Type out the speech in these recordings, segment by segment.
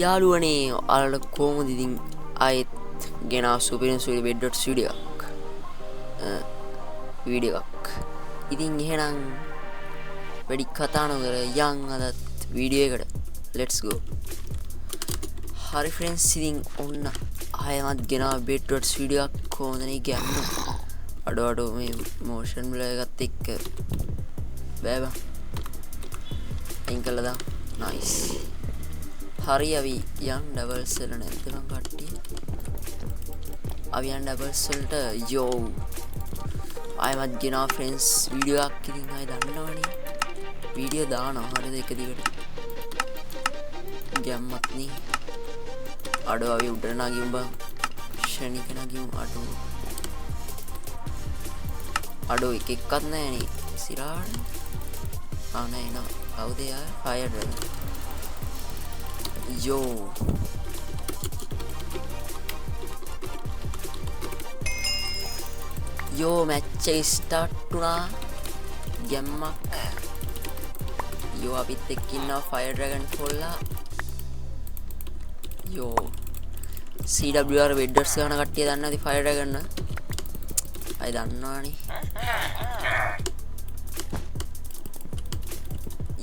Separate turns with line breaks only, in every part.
යාළුවනේ ඔයාලට කොහොමද ඉතින් ආයෙත් ගෙනාව සුපිරිම සුපිරි බෙඩ් වීඩියෝ එකක්. ඉතින් එහෙනම් වැඩි කතා නොකර යන් අදත් වීඩියෝ එකට. let's go. හරි friends, ඉතින් ඔන්න ආයෙමත් ගෙනාව බෙඩ් වීඩියෝ එකක් කොහොමද නේ කියන්නේ. අඩෝ මේ motion blur එකත් එක්ක බෑ බං. අයින් කළා දා. nice. හරි අපි යන් ඩබල්ස් වල නැද්ද මං කට්ටිය? අපි යන් ඩබල්ස් වලට යෝ ආයෙමත් ගෙනාව friends වීඩියෝ එකක්. ඉතින් ආයෙ දන්නවනේ වීඩියෝ දානවා හරිද එක දිගට ගැම්මත් නේ. අඩෝ අපි උඩට නගිමු බං. ෂණික නගිමු. අඩෝ එකක්වත් නැහැ නේ සිරාට. නෑ නෝ කවුද යා ෆයර් ඩ්‍රැගන් යෝ මැච් එක ස්ටාර්ට් වුණා. ගැම්මක් යෝ අපිත් එක්ක ඉන්නවා ෆයර් ඩ්‍රැගන් කොල්ලා. යෝ CWR වෙඩර්ස් ගන්න කට්ටිය දන්නවද ෆයර් ඩ්‍රැගන්? අය දන්නවනේ.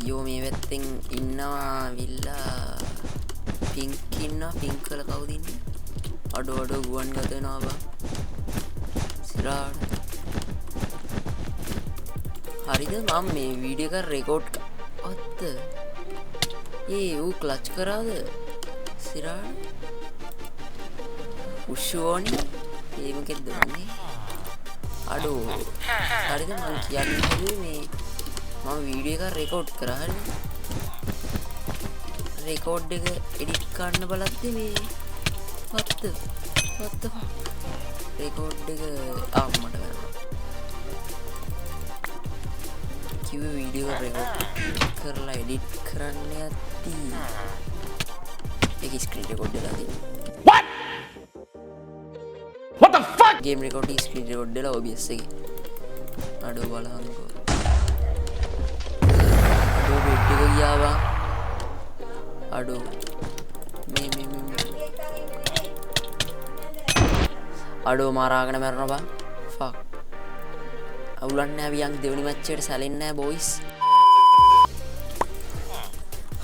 යෝ මේ පැත්තෙන් ඉන්නවා විල්ලා පින්ක් ඉන්නවා. පින්ක් වල කවුද ඉන්නේ? අඩෝ ගුවන් ගත වෙනවා බං සිරාට. හරිද මම මේ වීඩියෝ එක රෙකෝඩ් අත්ත ඌ ක්ලච් කරාද සිරාට? උෂෝනි ඒමකෙත් දුන්නේ. අඩෝ හරිද මම කියන්නේ මේ මම වීඩියෝ එක රෙකෝඩ් කරා. හරි රෙකෝඩ් එක එඩිට් කරන්න බලද්දි මේ what රෙකෝඩ් එක මට කිව්ව වීඩියෝ රෙකෝඩ් කරලා එඩිට් කරන්න යද්දි ඒක ස්ක්‍රීන් රෙකෝඩ් එකලා තියෙනවා. what the fuck game record screen record එකලා OBS එකේ. අඩෝ බලහන්කෝ. ගියාවා. අඩෝ මේ අඩෝ මාරාගෙන මැරෙනවා බං. ෆක් අවුලන්නේ අපි යන් දෙවෙනි මැච් එකට සැලෙන්නේ නැහැ බොයිස්.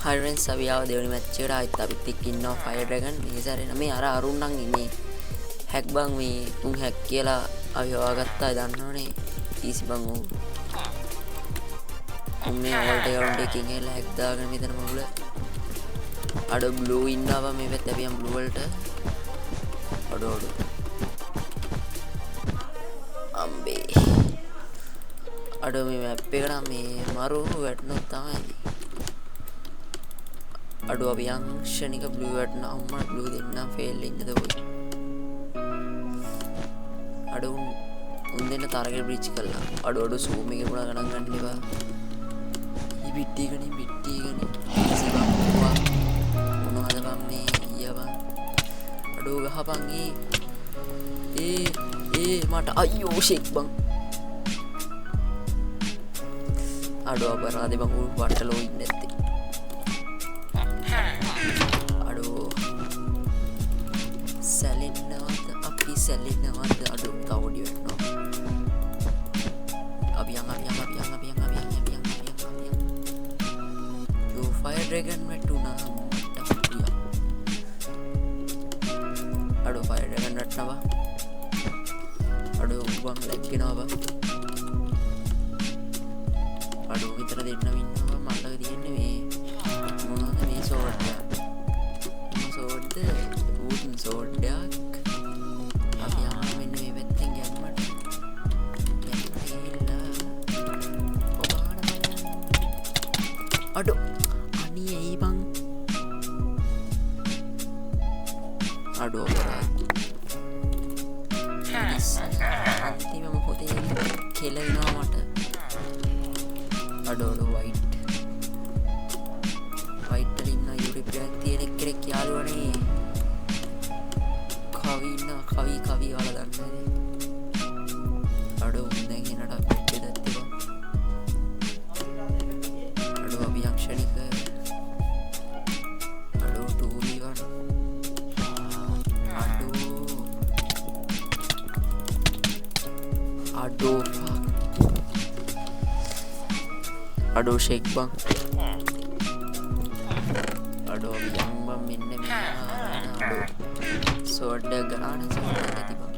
හරි friends, අපි ආව දෙවෙනි මැච් එකට. ආයෙත් අපිත් එක්ක ඉන්නවා ෆයර් ඩ්‍රැගන්. මේ සැරේ මේ අර අරුන් නම් ඉන්නේ හැක් බං. මේ උන් හැක් කියලා අපි හොයාගත්තා. දන්නවනේ ඊසි බං ඌ. මේ ඕල්ට කවුන්ට් එකකින් එලා හැක් දාගෙන මෙතන මොකද? අඩෝ බ්ලූ ඉන්නවා මේ පැත්තේ. අපි යම් බ්ලූ වලට. අඩෝ අම්බේ. අඩෝ මේ මැප් එක නම් මේ මරු වැටුණොත් තමයි. අඩෝ අපි යම් ෂණික බ්ලූ වැටුණා. අම්මා බ්ලූ දෙන්නා ෆේල් ඉන්නද ඔය. අඩෝ උන් දෙන්න තරගෙ බ්‍රිජ් කළා. අඩෝ සූම් එකේ පුරා ගණන් ගන්න එපා. बिट्टी गनी सिवा මොනවද බං මේ ඊයවා. අඩෝ ගහපන් ඒ මට අයියෝ ෂේක් බං. අඩෝ අපරාධ බං ඌ වටලෝ ඉන්නේ නැත්තේ. අඩෝ සැලෙන්නවද අපි සැලෙන්නවද? අඩෝ තවඩි වෙනවා. අපි යන් ෆයර් ඩ්‍රැගන් වැටුණා. අඩෝ ෆයර් ඩ්‍රැගන් වැටෙනවා. අඩෝ බං ලැග්ගෙනවා බං. අඩෝ විතර දෙන්නම ඉන්නවා. මට තියෙන්නේ මේ මොනවද මේ සෝඩ් එක. වුඩන් සෝඩ් එකක්. අපි යන්න මෙන්න මේ පැත්තෙන් ගැම්මට. අඩෝ අඩෝ අන්තිම මොහොතේ කෙලෙනවා මට. අඩෝ වයිට් වල ඉන්න යුරිපියක් තියෙන එක්කෙනෙක් යාළුවනේ. කවි වල දන්නේ. අඩෝ දැන් එනට පිටේ දැත්තේ. අඩෝ අපි යක්ෂණික. අඩෝ 2v1 අඩෝ අඩෝ ෂේක් බං අඩෝ යම් බං මෙන්න මෙන්න අඩෝ සෝඩ් එක ගන්න ඇති බං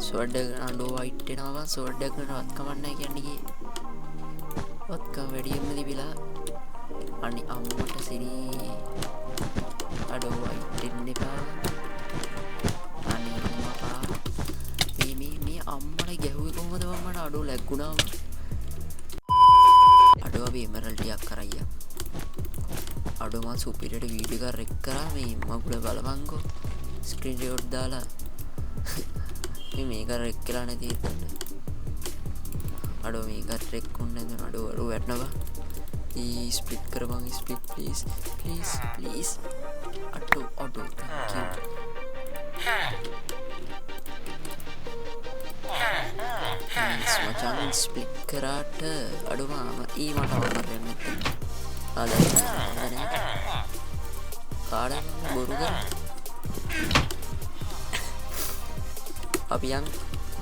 සෝඩ් එක අඩෝ වයිට් එනවා බං සෝඩ් එක ගන්නවත් කමක් නැහැ කියන්නේ වත්කම් වැඩියෙන්ම තිබිලා අනි අම්මට සිරි අඩෝ වයිට් එන්න එපා අනේ අම්මා මේ අම්මට ගැහුවේ කොහොමද බං මට අඩෝ ලැග්ගුණා අඩෝ අපි එමරල්ඩ් ටිකක් කරයියා අඩෝ මම සුපිරියට වීඩියෝ එකක් රෙක් කරා මේ මගුල බලපංකෝ ස්ක්‍රීන් රෙකෝඩ් දාලා මේ මේක රෙක් කරලා නැති ඉතින් අඩෝ මේක රෙක් වුන්නේ නැද අඩෝ වැටනවා ස්ප්ලිට් කරපන් ස්ප්ලිට් ප්ලීස් අඩෝ thank you මචන් ස්ප්ලිට් කරාට අඩෝ මම මට වරන්න නැත්නම් කාඩන් බොරු කර අපි යන්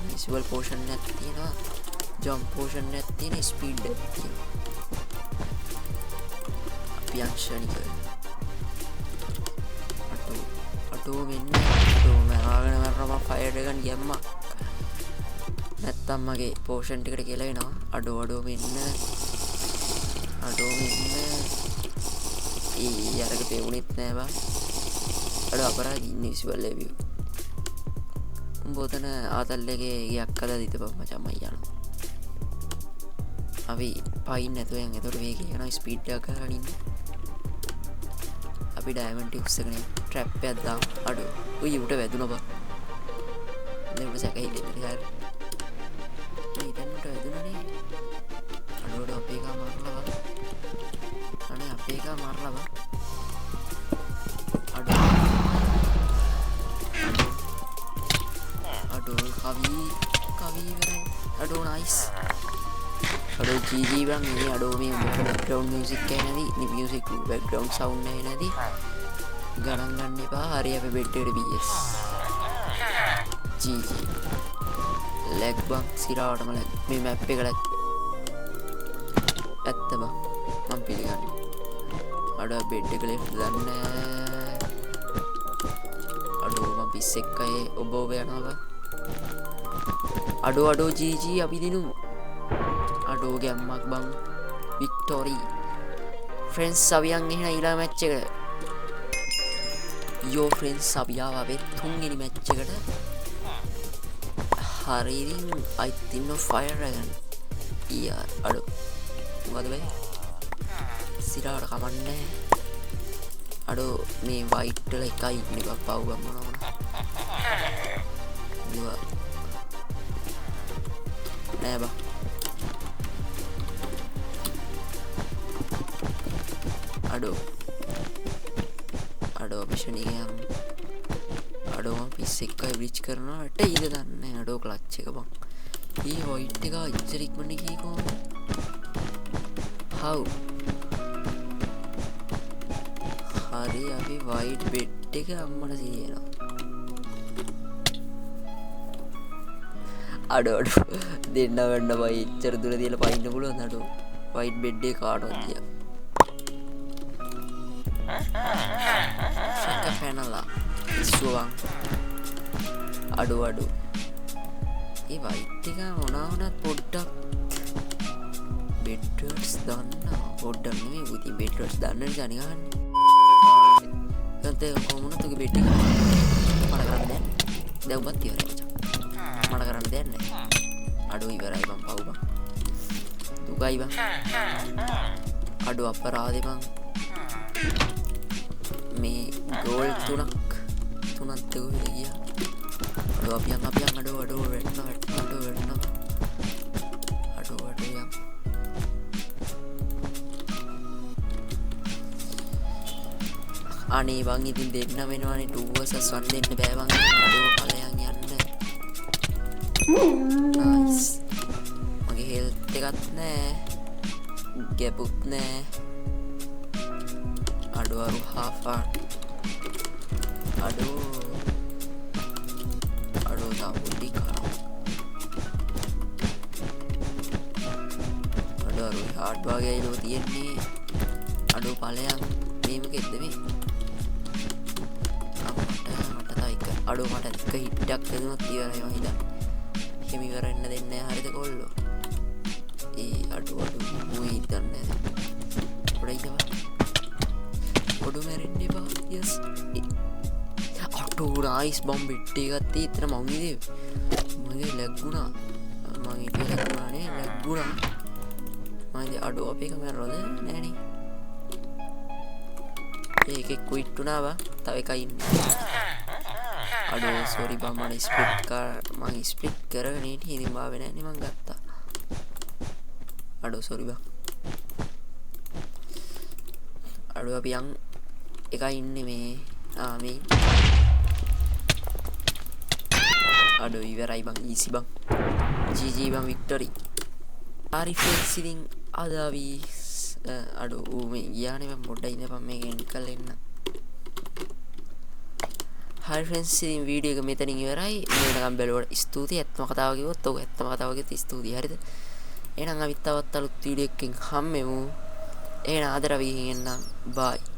විසිුවල් පෝෂන් එකක් තියෙනවා ජම්ප් පෝෂන් එකක් තියෙන ස්පීඩ් එකක් තියෙනවා අපි යන් ෂණික අටෝ මෙන්න අටෝ මරාගෙන මරනවා ෆයර් එකෙන් යම්මා නැත්තම් මගේ පෝෂන් ටිකට කියලා වෙනවා අඩෝ මෙන්න අරක පෙවුනෙත් නෑ බං අඩෝ අපරාධ ඉන්න විසිබල් ලැබියු උඹ ඔතන ආතල් එකේ ගයක් හදලා දීපන් මචං මම යනවා අපි පයින් නැතුව යන් එතකොට වේගය යනවා ස්පීඩ් එක ගන්න ඉන්න අපි ඩයමන්ඩ් ටික්ස් එකනේ ට්‍රැප් එකක් දාමු අඩෝ උයි උට වැදුනා බං දැන් උඹ සැකයි දෙන්නේ යාර මේ දැන්ට වැදුනානේ අඩෝට අපේ එකා මාරලා බං අනේ අපේ එකා මාරලා බං අඩෝ කවි වෙරයි අඩෝ නයිස් අඩෝ GG බං මේ අඩෝ මේ බෑග්ග්‍රවුන්ඩ් මියුසික් එක නැති මියුසික් බෑග්ග්‍රවුන්ඩ් සවුන්ඩ් එක නැති ගණන් ගන්න එපා හරි අපි බෙඩ් එකට BS GG ලැග් බං සිරාවටම ලැග් මේ මැප් එක ලැග් ඇත්ත බං මම පිළිගන්නවා අඩෝ බෙඩ් එක ලෙෆ්ට් ගන්න අඩෝ මම පිස් එක්කයි ඔබ යනවා බං අඩෝ GG අපි දිනුමු අඩෝ ගැම්මක් බං වික්ටෝරි ෆ්‍රෙන්ඩ්ස් අවියන් එහෙනම් ඊළඟ මැච් එකට යෝ ෆ්‍රෙන්ඩ්ස් අපි ආවා අපේ තුන්වෙනි මැච් එකට හරි ඉතින් I think no fire dragon ඊයාර අඩෝ මොකද බයි සිරාවට කමන්නේ අඩෝ මේ වයිට් වල එකයි ඉන්නේ බප්පා උගම් මොනවා නෑ බා අඩෝ මිෂන් එක යම් අඩෝ මම පිස් එකයි බ්‍රිච් කරනවාට ඊද දන්නේ අඩෝ ක්ලච් එක බං ඊ වයිට් එක ඉච්චර ඉක්මනට ගියේ කොහොමද how හරි අපි වයිට් බෙඩ් එක අම්මට සිරියනවා අඩෝ දෙන්න වෙන්න බයි ඉච්චර දුර තියලා පයින්න පුළුවන් අඩෝ වයිට් බෙඩ් එක කාටවත් ගියා ශක පැනලා ඉස්සුවන් අඩෝ ඒ වයිට් එක මොනවා වුණත් පොඩ්ඩක් බෙඩ්වර්ඩ්ස් දන්න පොඩ්ඩක් නෙමෙයි පුති බෙඩ්වර්ඩ්ස් දන්න ජනි ගන්න ගන්තේ කොමුණ තුගේ බෙඩ් එක මට කරන්න දෙන්න දැන් උඹත් ඉවරයි මචං මට කරන්න දෙන්න අඩෝ ඉවරයි බං පව් බං දුකයි බං අඩෝ අපරාධේ බං මේ ගෝල් තුනක් දෙගොල්ලෝ ගියා අඩෝ අපි යන් අඩෝ වෙන්න අඩෝ යම් අනේ බං ඉතින් දෙන්න වෙනවනේ 2 vs 1 දෙන්න බෑ බං අඩෝ ඵලයන් යන්න නයිස් මගේ හෙල්ත් එකත් නෑ ගැපුත් නෑ අඩෝ අරු හාෆාන් අඩෝ තාපුඩි කරා අඩුවරු හාඩ් වගේ අයිලෝ තියෙන්නේ අඩු ඵලයන් මේකෙද්ද මේ මට තව එක අඩු මට එක හිට්ටක් දෙනුනොත් ඉවරයි මම හිතන්නේ එහෙම ඉවර වෙන්න දෙන්නේ නැහැ හරිද කොල්ලෝ ඒ අඩු මම හිතන්නේ පොඩයි ඔඩු මැරෙන්න එපා යස් අඩු නයිස් බම්බ් ඉට්ටි ගත්තේ ඉතන මම ඉතින් මගේ ලැග්ගුණා මම ඉතින් ලැග්ගුණානේ ලැග්ගුණා මම ඉතින් අඩු අපේ කැමරාවද නෑනේ ඒකේ ක්විට් වුණා බා තව එකයි ඉන්නේ අඩෝ සෝරි බා මම ස්ප්ලිට් කරගෙන හිටියේ ඉතින් බාවේ නෑනේ මං ගත්තා අඩෝ සෝරි බා අඩෝ අපි යන් එකයි ඉන්නේ මේ මේ අඩෝ ඉවරයි බං ඊසි බං GG බං වික්ටරි හරි ෆ්‍රෙන්ඩ්ස් ඉතින් අද අපි අඩෝ මේ ගියානේ මම පොඩ්ඩක් ඉඳපන් මේකෙන් නිකල් එන්න හරි ෆ්‍රෙන්ඩ්ස් ඉතින් වීඩියෝ එක මෙතනින් ඉවරයි මේකනම් බැලුවට ස්තුතියි ඇත්තම කතාව කිව්වොත් ඔව් ඇත්තම කතාව කිව්වොත් ස්තුතියි හරිද එහෙනම් අපි තවත් අලුත් වීඩියෝ එකකින් හම්බෙමු එහෙනම් ආදරව ගිහින් එන්නම් බයි